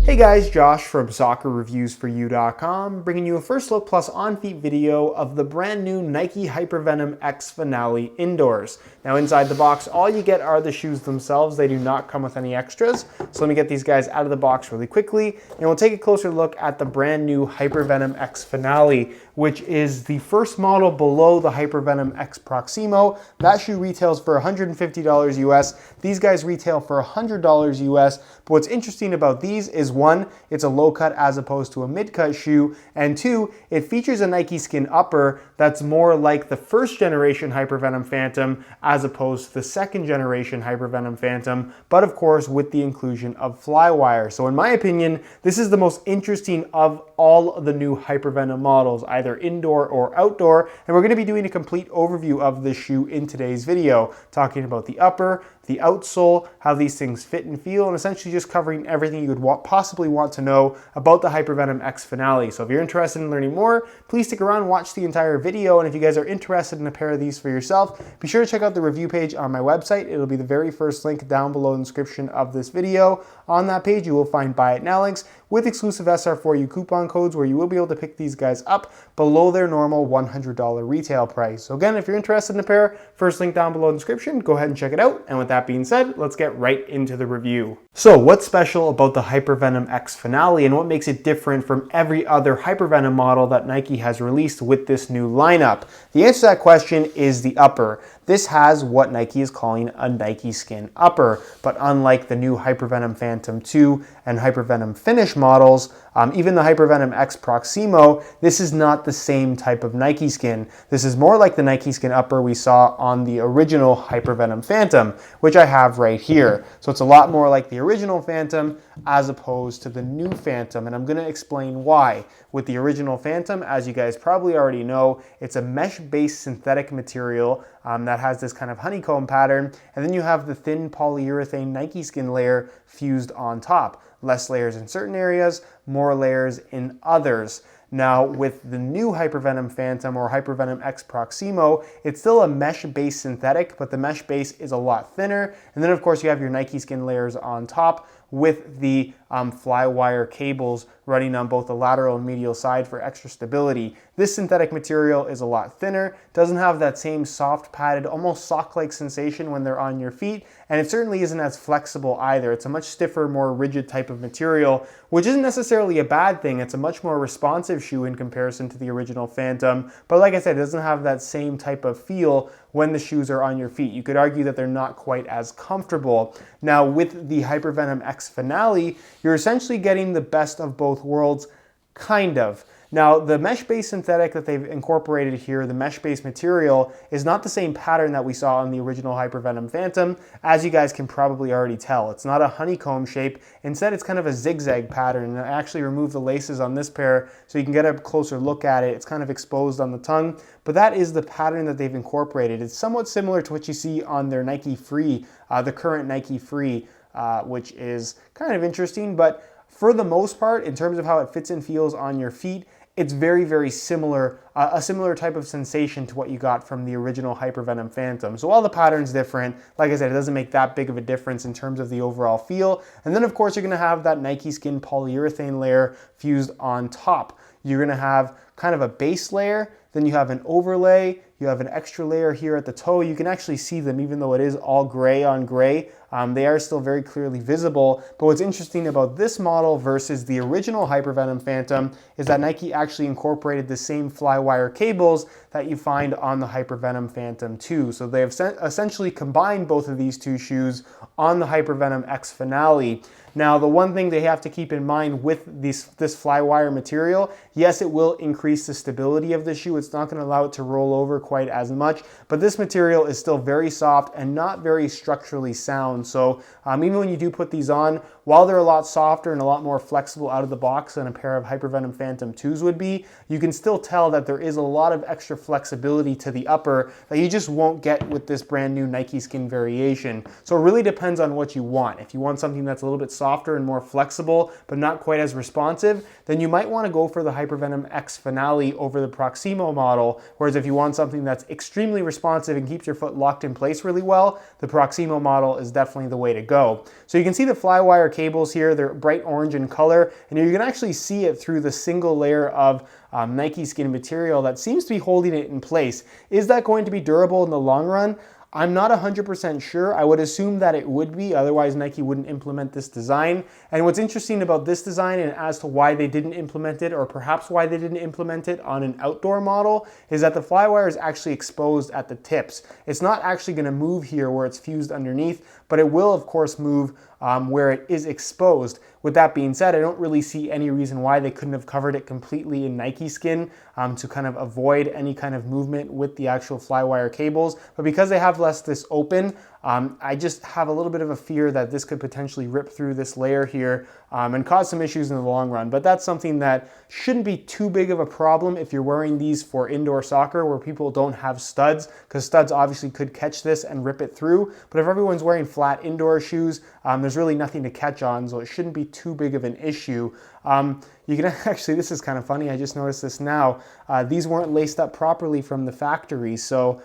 Hey guys, Josh from soccerreviewsforyou.com, bringing you a first look plus on-feet video of the brand new Nike HypervenomX Finale Indoors. Now inside the box, all you get are the shoes themselves. They do not come with any extras. So let me get these guys out of the box really quickly, and we'll take a closer look at the brand new HypervenomX Finale, which is the first model below the HypervenomX Proximo. That shoe retails for $150 US. These guys retail for $100 US. But what's interesting about these is one, it's a low cut as opposed to a mid cut shoe, and two, it features a Nike Skin upper that's more like the first generation Hypervenom Phantom as opposed to the second generation Hypervenom Phantom, but of course with the inclusion of Flywire. So in my opinion, this is the most interesting of all of the new Hypervenom models, either indoor or outdoor, and we're going to be doing a complete overview of this shoe in today's video, talking about the upper, the outsole, how these things fit and feel, and essentially just covering everything you would possibly want to know about the HypervenomX Finale. So if you're interested in learning more, please stick around and watch the entire video, and if you guys are interested in a pair of these for yourself, be sure to check out the review page on my website. It'll be the very first link down below in the description of this video. On that page, you will find Buy It Now links with exclusive SR4U coupon codes where you will be able to pick these guys up below their normal $100 retail price. So again, if you're interested in a pair, first link down below in the description, go ahead and check it out. And with that being said, let's get right into the review. So what's special about the HypervenomX Finale and what makes it different from every other Hypervenom model that Nike has released with this new lineup? The answer to that question is the upper. This has what Nike is calling a Nike Skin upper, but unlike the new Hypervenom Phantom 2 and Hypervenom Finish models, even the HypervenomX Proximo, this is not the same type of Nike Skin. This is more like the Nike Skin upper we saw on the original Hypervenom Phantom, which I have right here. So it's a lot more like the original Phantom as opposed to the new Phantom, and I'm going to explain why. With the original Phantom, as you guys probably already know, it's a mesh-based synthetic material that has this kind of honeycomb pattern, and then you have the thin polyurethane Nike Skin layer fused on top. Less layers in certain areas, more layers in others. Now, with the new Hypervenom Phantom or HypervenomX Proximo, it's still a mesh-based synthetic, but the mesh base is a lot thinner. And then, of course, you have your Nike Skin layers on top with the Flywire cables running on both the lateral and medial side for extra stability. This synthetic material is a lot thinner, doesn't have that same soft padded, almost sock-like sensation when they're on your feet, and it certainly isn't as flexible either. It's a much stiffer, more rigid type of material, which isn't necessarily a bad thing. It's a much more responsive shoe in comparison to the original Phantom, but like I said, it doesn't have that same type of feel when the shoes are on your feet. You could argue that they're not quite as comfortable. Now, with the HypervenomX Finale, you're essentially getting the best of both worlds, kind of. Now, the mesh-based synthetic that they've incorporated here, the mesh-based material, is not the same pattern that we saw on the original Hypervenom Phantom, as you guys can probably already tell. It's not a honeycomb shape. Instead, it's kind of a zigzag pattern. And I actually removed the laces on this pair so you can get a closer look at it. It's kind of exposed on the tongue, but that is the pattern that they've incorporated. It's somewhat similar to what you see on their Nike Free, the current Nike Free, which is kind of interesting, but for the most part, in terms of how it fits and feels on your feet, it's very, very similar, a similar type of sensation to what you got from the original Hypervenom Phantom. So while the pattern's different, like I said, it doesn't make that big of a difference in terms of the overall feel. And then of course, you're gonna have that Nike Skin polyurethane layer fused on top. You're gonna have kind of a base layer, then you have an overlay, you have an extra layer here at the toe. You can actually see them even though it is all gray on gray. They are still very clearly visible, but what's interesting about this model versus the original Hypervenom Phantom is that Nike actually incorporated the same Flywire cables that you find on the Hypervenom Phantom 2. So they have essentially combined both of these two shoes on the HypervenomX Finale. Now, the one thing they have to keep in mind with this Flywire material, yes, it will increase the stability of the shoe. It's not going to allow it to roll over quite as much, but this material is still very soft and not very structurally sound. So even when you do put these on, while they're a lot softer and a lot more flexible out of the box than a pair of Hypervenom Phantom 2s would be, you can still tell that there is a lot of extra flexibility to the upper that you just won't get with this brand new Nike Skin variation. So it really depends on what you want. If you want something that's a little bit softer and more flexible, but not quite as responsive, then you might want to go for the HypervenomX Finale over the Proximo model. Whereas if you want something that's extremely responsive and keeps your foot locked in place really well, the Proximo model is definitely the way to go. So you can see the Flywire cables here. They're bright orange in color, and you can actually see it through the single layer of Nike skin material that seems to be holding it in place. Is that going to be durable in the long run? I'm not 100% sure. I would assume that it would be, otherwise Nike wouldn't implement this design. And what's interesting about this design and as to why they didn't implement it, or perhaps why they didn't implement it on an outdoor model, is that the flywire is actually exposed at the tips. It's not actually going to move here where it's fused underneath, but it will of course move where it is exposed. With that being said, I don't really see any reason why they couldn't have covered it completely in Nike skin to kind of avoid any kind of movement with the actual flywire cables. But because they have left this open, I just have a little bit of a fear that this could potentially rip through this layer here and cause some issues in the long run. But that's something that shouldn't be too big of a problem if you're wearing these for indoor soccer where people don't have studs, because studs obviously could catch this and rip it through. But if everyone's wearing flat indoor shoes, there's really nothing to catch on, so it shouldn't be too big of an issue. You can actually, this is kind of funny, I just noticed this now, these weren't laced up properly from the factory, so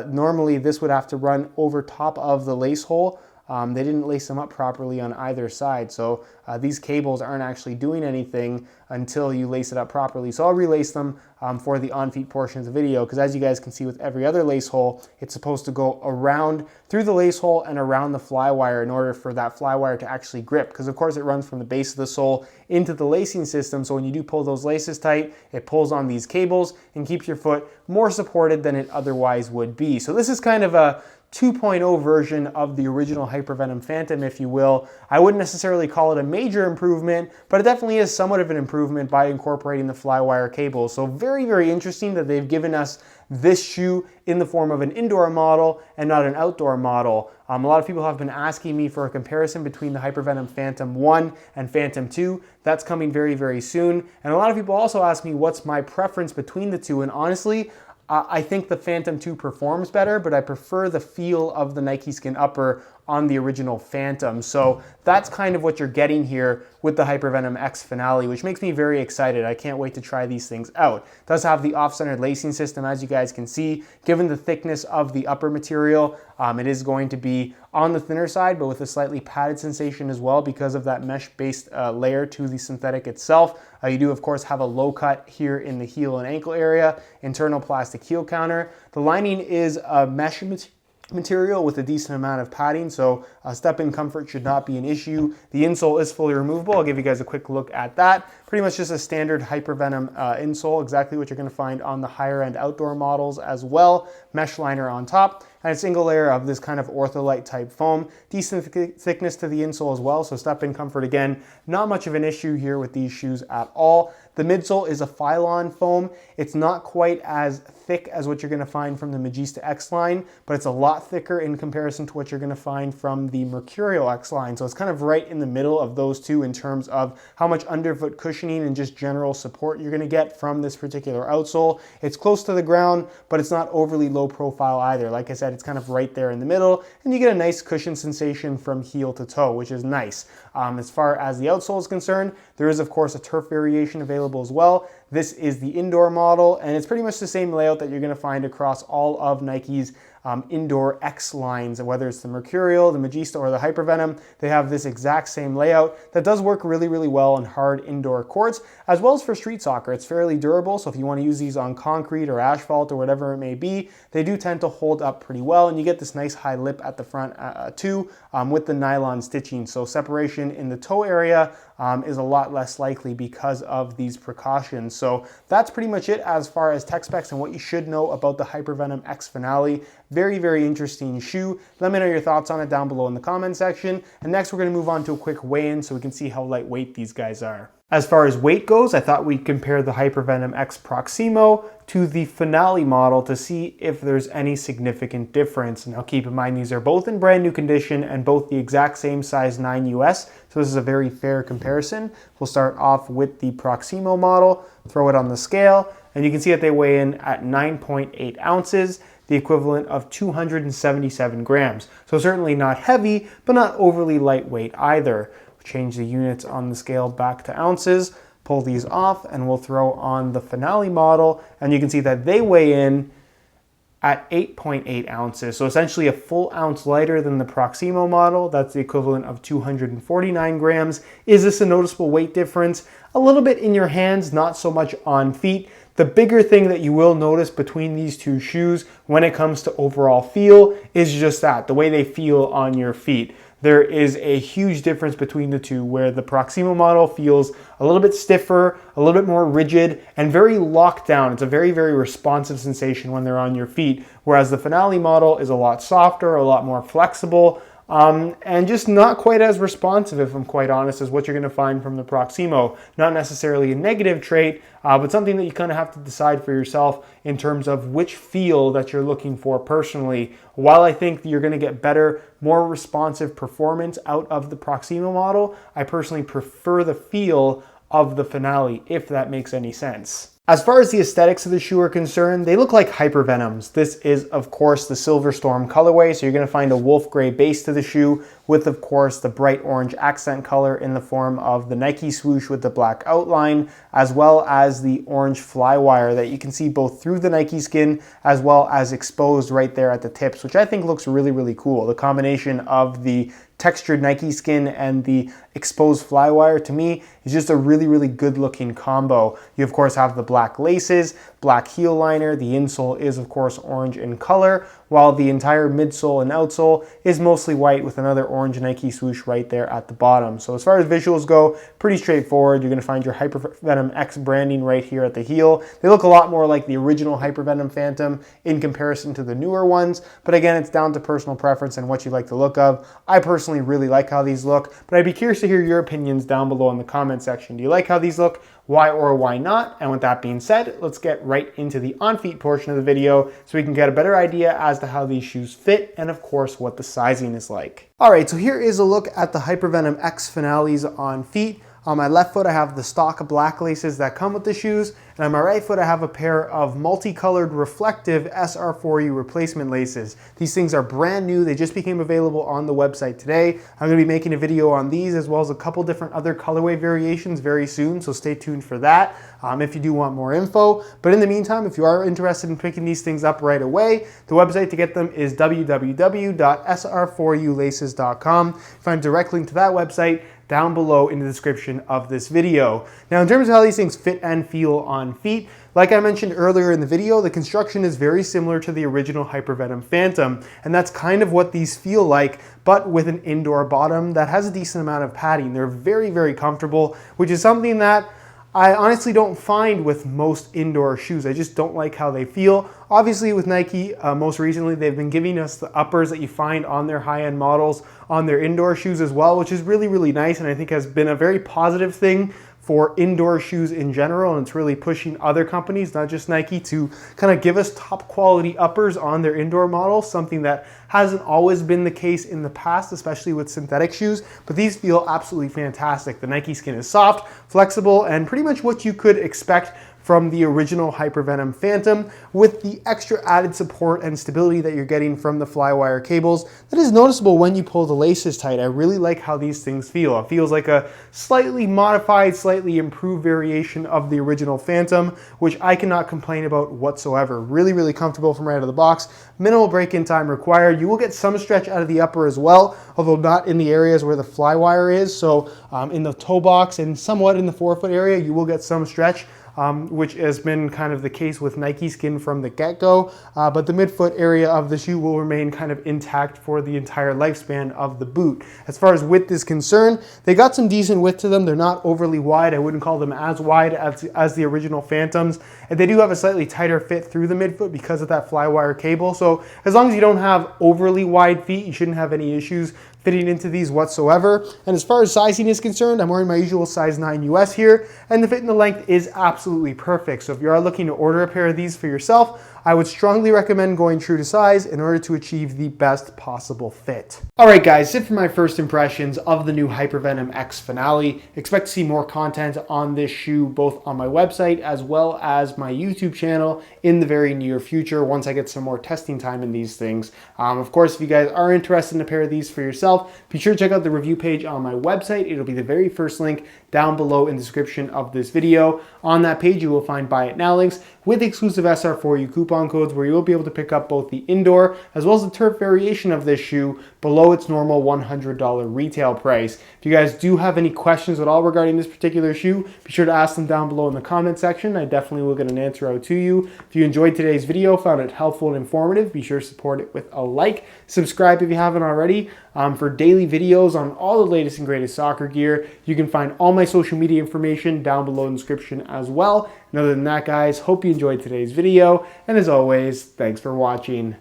normally this would have to run over top of the lace hole. They didn't lace them up properly on either side, so these cables aren't actually doing anything until you lace it up properly. So I'll relace them for the on-feet portion of the video, because as you guys can see with every other lace hole, it's supposed to go around through the lace hole and around the flywire in order for that flywire to actually grip, because of course it runs from the base of the sole into the lacing system. So when you do pull those laces tight, it pulls on these cables and keeps your foot more supported than it otherwise would be. So this is kind of a 2.0 version of the original Hypervenom Phantom, if you will. I wouldn't necessarily call it a major improvement, but it definitely is somewhat of an improvement by incorporating the flywire cables. So very, very interesting that they've given us this shoe in the form of an indoor model and not an outdoor model. A lot of people have been asking me for a comparison between the Hypervenom Phantom 1 and Phantom 2. That's coming very, very soon. And a lot of people also ask me what's my preference between the two, and honestly, I think the Phantom 2 performs better, but I prefer the feel of the Nike Skin upper on the original Phantom. So that's kind of what you're getting here with the HypervenomX Finale, which makes me very excited. I can't wait to try these things out. It does have the off-centered lacing system, as you guys can see. Given the thickness of the upper material, it is going to be on the thinner side, but with a slightly padded sensation as well because of that mesh-based layer to the synthetic itself. You do, of course, have a low cut here in the heel and ankle area, internal plastic heel counter. The lining is a mesh material with a decent amount of padding, so step-in comfort should not be an issue. The insole is fully removable. I'll give you guys a quick look at that. Pretty much just a standard Hypervenom insole, exactly what you're going to find on the higher-end outdoor models as well. Mesh liner on top, and a single layer of this kind of ortholite type foam. Decent thickness to the insole as well, so step-in comfort again, not much of an issue here with these shoes at all. The midsole is a Phylon foam. It's not quite as thick as what you're going to find from the Magista X line, but it's a lot thicker in comparison to what you're going to find from the Mercurial X line. So it's kind of right in the middle of those two in terms of how much underfoot cushioning and just general support you're going to get from this particular outsole. It's close to the ground, but it's not overly low profile either. Like I said, it's kind of right there in the middle, and you get a nice cushion sensation from heel to toe, which is nice. As far as the outsole is concerned, there is of course a turf variation available as well. This is the indoor model, and it's pretty much the same layout that you're going to find across all of Nike's indoor X lines, whether it's the Mercurial, the Magista, or the Hypervenom. They have this exact same layout that does work really, really well on hard indoor courts, as well as for street soccer. It's fairly durable, so if you want to use these on concrete or asphalt or whatever it may be, they do tend to hold up pretty well, and you get this nice high lip at the front too, with the nylon stitching. So separation in the toe area is a lot less likely because of these precautions. So that's pretty much it as far as tech specs and what you should know about the HypervenomX Finale. Very, very interesting shoe. Let me know your thoughts on it down below in the comment section. And next we're going to move on to a quick weigh-in so we can see how lightweight these guys are. As far as weight goes, I thought we'd compare the HypervenomX Proximo to the Finale model to see if there's any significant difference. Now keep in mind these are both in brand new condition and both the exact same size 9 US, so this is a very fair comparison. We'll start off with the Proximo model, throw it on the scale, and you can see that they weigh in at 9.8 ounces, the equivalent of 277 grams. So certainly not heavy, but not overly lightweight either. Change the units on the scale back to ounces, pull these off, and we'll throw on the Finale model, and you can see that they weigh in at 8.8 ounces. So essentially a full ounce lighter than the Proximo model. That's the equivalent of 249 grams. Is this a noticeable weight difference? A little bit in your hands, not so much on feet. The bigger thing that you will notice between these two shoes when it comes to overall feel is just that, the way they feel on your feet. There is a huge difference between the two, where the Proximo model feels a little bit stiffer, a little bit more rigid, and very locked down. It's a very, very responsive sensation when they're on your feet, whereas the Finale model is a lot softer, a lot more flexible, and just not quite as responsive, if I'm quite honest, as what you're going to find from the Proximo. Not necessarily a negative trait, but something that you kind of have to decide for yourself in terms of which feel that you're looking for personally. While I think you're going to get better, more responsive performance out of the Proximo model, I personally prefer the feel of the Finale, if that makes any sense. As far as the aesthetics of the shoe are concerned, they look like Hypervenoms. This is, of course, the Silver Storm colorway, so you're going to find a wolf gray base to the shoe with, of course, the bright orange accent color in the form of the Nike swoosh with the black outline, as well as the orange flywire that you can see both through the Nike skin as well as exposed right there at the tips, which I think looks really, really cool. The combination of the textured Nike skin and the exposed flywire, to me, is just a really, really good looking combo. You of course have the black laces, black heel liner, the insole is of course orange in color, while the entire midsole and outsole is mostly white with another orange Nike swoosh right there at the bottom. So as far as visuals go, pretty straightforward. You're going to find your HypervenomX branding right here at the heel. They look a lot more like the original Hypervenom Phantom in comparison to the newer ones, but again, it's down to personal preference and what you like the look of. I personally really like how these look, but I'd be curious to hear your opinions down below in the comment section. Do you like how these look? Why or why not? And with that being said, let's get right into the on-feet portion of the video so we can get a better idea as to how these shoes fit and of course what the sizing is like. All right, so here is a look at the HypervenomX Finales on feet. On my left foot, I have the stock black laces that come with the shoes, and on my right foot, I have a pair of multicolored reflective SR4U replacement laces. These things are brand new. They just became available on the website today. I'm going to be making a video on these as well as a couple different other colorway variations very soon, so stay tuned for that if you do want more info. But in the meantime, if you are interested in picking these things up right away, the website to get them is www.sr4ulaces.com. Find a direct link to that website down below in the description of this video. Now, in terms of how these things fit and feel on feet, like I mentioned earlier in the video, the construction is very similar to the original Hypervenom Phantom, and that's kind of what these feel like, but with an indoor bottom that has a decent amount of padding. They're very, very comfortable, which is something that I honestly don't find with most indoor shoes. I just don't like how they feel. Obviously with Nike, most recently, they've been giving us the uppers that you find on their high-end models on their indoor shoes as well, which is really, really nice, and I think has been a very positive thing for indoor shoes in general, and it's really pushing other companies, not just Nike, to kind of give us top quality uppers on their indoor models, something that hasn't always been the case in the past, especially with synthetic shoes, but these feel absolutely fantastic. The Nike skin is soft, flexible, and pretty much what you could expect from the original Hypervenom Phantom, with the extra added support and stability that you're getting from the flywire cables. That is noticeable when you pull the laces tight. I really like how these things feel. It feels like a slightly modified, slightly improved variation of the original Phantom, which I cannot complain about whatsoever. Really, really comfortable from right out of the box. Minimal break-in time required. You will get some stretch out of the upper as well, although not in the areas where the flywire is. So in the toe box and somewhat in the forefoot area, you will get some stretch. Which has been kind of the case with Nike skin from the get-go, but the midfoot area of the shoe will remain kind of intact for the entire lifespan of the boot. As far as width is concerned, they got some decent width to them. They're not overly wide. I wouldn't call them as wide as the original Phantoms, and they do have a slightly tighter fit through the midfoot because of that flywire cable. So as long as you don't have overly wide feet, you shouldn't have any issues fitting into these whatsoever. And as far as sizing is concerned, I'm wearing my usual size 9 US here, and the fit and the length is absolutely perfect. So if you are looking to order a pair of these for yourself, I would strongly recommend going true to size in order to achieve the best possible fit. All right, guys, that's it for my first impressions of the new HypervenomX Finale. Expect to see more content on this shoe both on my website as well as my YouTube channel in the very near future once I get some more testing time in these things. Of course, if you guys are interested in a pair of these for yourself, be sure to check out the review page on my website. It'll be the very first link down below in the description of this video. On that page, you will find buy it now links with exclusive SR4U coupon codes where you will be able to pick up both the indoor as well as the turf variation of this shoe below its normal $100 retail price. If you guys do have any questions at all regarding this particular shoe, be sure to ask them down below in the comment section. I definitely will get an answer out to you. If you enjoyed today's video, found it helpful and informative, be sure to support it with a like. Subscribe if you haven't already for daily videos on all the latest and greatest soccer gear. You can find all my social media information down below in the description as well. And other than that, guys, hope you enjoyed today's video. And as always, thanks for watching.